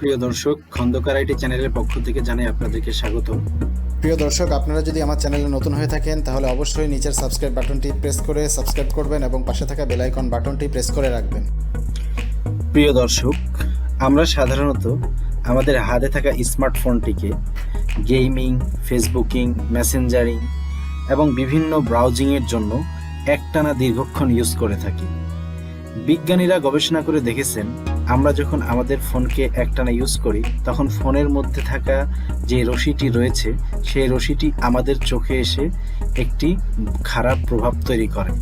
প্রিয় দর্শক, খন্দকার আইটি চ্যানেলের পক্ষ থেকে জানাই আপনাদেরকে স্বাগতম। প্রিয় দর্শক, আপনারা যদি আমার চ্যানেলে নতুন হয়ে থাকেন তাহলে অবশ্যই নিচের সাবস্ক্রাইব বাটনটি প্রেস করে সাবস্ক্রাইব করবেন এবং পাশে থাকা বেল আইকন বাটনটি প্রেস করে রাখবেন। প্রিয় দর্শক, আমরা সাধারণত আমাদের হাতে থাকা স্মার্টফোনটিকে গেমিং, ফেসবুকিং, মেসেঞ্জারিং এবং বিভিন্ন ব্রাউজিংয়ের জন্য একটানা দীর্ঘক্ষণ ইউজ করে থাকি। বিজ্ঞানীরা গবেষণা করে দেখেছেন, আমরা যখন আমাদের ফোনকে একটানা ইউজ করি তখন ফোনের মধ্যে থাকা যে রশ্মিটি রয়েছে সেই রশ্মিটি আমাদের চোখে এসে একটি খারাপ প্রভাব তৈরি করে,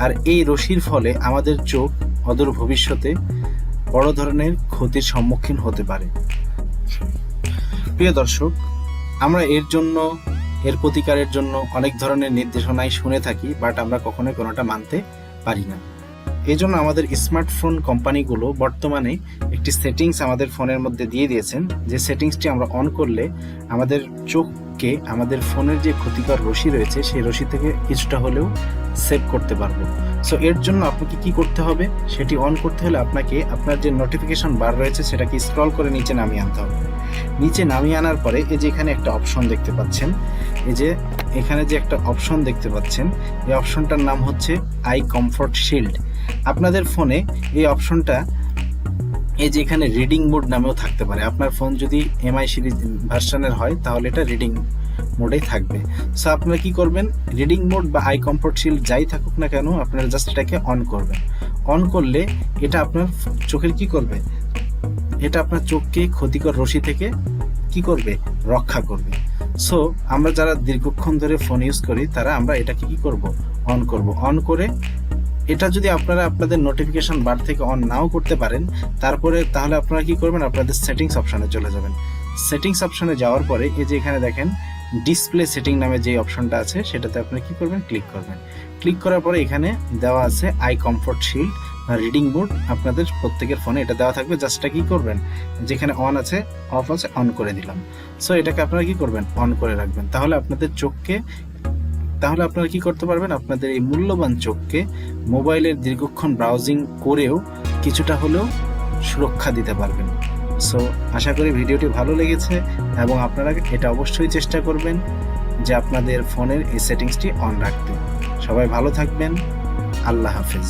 আর এই রশ্মির ফলে আমাদের চোখ অদূর ভবিষ্যতে বড় ধরনের ক্ষতির সম্মুখীন হতে পারে। প্রিয় দর্শক, আমরা এর প্রতিকারের জন্য অনেক ধরনের নির্দেশনাই শুনে থাকি, বাট আমরা কখনোই কোনোটা মানতে পারি না। এই জন্য আমাদের স্মার্টফোন কোম্পানিগুলো বর্তমানে একটি সেটিংস আমাদের ফোনের মধ্যে দিয়ে দিয়েছেন, যে সেটিংসটি আমরা অন করলে আমাদের চোখকে আমাদের ফোনের যে ক্ষতিকর রশ্মি রয়েছে সেই রশ্মি থেকে কিছুটা হলেও সেভ করতে পারবো। সো এর জন্য আপনাকে কি করতে হবে, সেটি অন করতে হলে আপনাকে আপনার যে নোটিফিকেশন বার রয়েছে সেটাকে স্ক্রল করে নিচে নামিয়ে আনতে হবে। নিচে নামিয়ে আনার পরে এই যে এখানে একটা অপশন দেখতে পাচ্ছেন, এখানে যে একটা অপশন দেখতে পাচ্ছেন, এই অপশনটার নাম হচ্ছে আই কমফর্ট শিল্ড। আপনাদের ফোনে এই অপশনটা এই যে এখানে রিডিং মোড নামেও থাকতে পারে। আপনার ফোন যদি এমআই সিরিজ ভার্সনের হয় তাহলে এটা রিডিং মোডেই থাকবে। সো আপনারা কি করবেন, রিডিং মোড বা আই কমফর্ট শিল্ড যাই থাকুক না কেন, আপনারা জাস্ট এটাকে অন করবেন। অন করলে এটা আপনার চোখের কি করবে, এটা আপনার চোখকে ক্ষতিকর রশ্মি থেকে কি করবে, রক্ষা করবে। সো আমরা যারা দীর্ঘক্ষণ ধরে ফোন ইউজ করি তারা আমরা এটাকে কি করব, অন করব। অন করে এটা যদি আপনারা আপনাদের নোটিফিকেশন বার থেকে অন নাও করতে পারেন, তাহলে আপনারা কি করবেন, আপনাদের সেটিংস অপশনে চলে যাবেন। সেটিংস অপশনে যাওয়ার পরে এই যে এখানে দেখেন ডিসপ্লে সেটিং নামে যে অপশনটা আছে সেটাতে আপনারা কি করবেন, ক্লিক করবেন। ক্লিক করার পরে এখানে দেওয়া আছে আই কমফর্ট শিল্ড বা রিডিং মোড, আপনাদের প্রত্যেকের ফোনে এটা দেওয়া থাকবে। জাস্টটা কি করবেন, যেখানে অন আছে অফ আছে অন করে দিলাম। সো এটাকে আপনারা কি করবেন, অন করে রাখবেন। তাহলে আপনারা কি করতে পারবেন, আপনাদের এই মূল্যবান চোখকে মোবাইলের দীর্ঘক্ষণ ব্রাউজিং করেও কিছুটা হলেও সুরক্ষা দিতে পারবেন। সো আশা করি ভিডিওটি ভালো লেগেছে এবং আপনারা এটা অবশ্যই চেষ্টা করবেন যে আপনাদের ফোনের এই সেটিংসটি অন রাখতে। সবাই ভালো থাকবেন। আল্লাহ হাফেজ।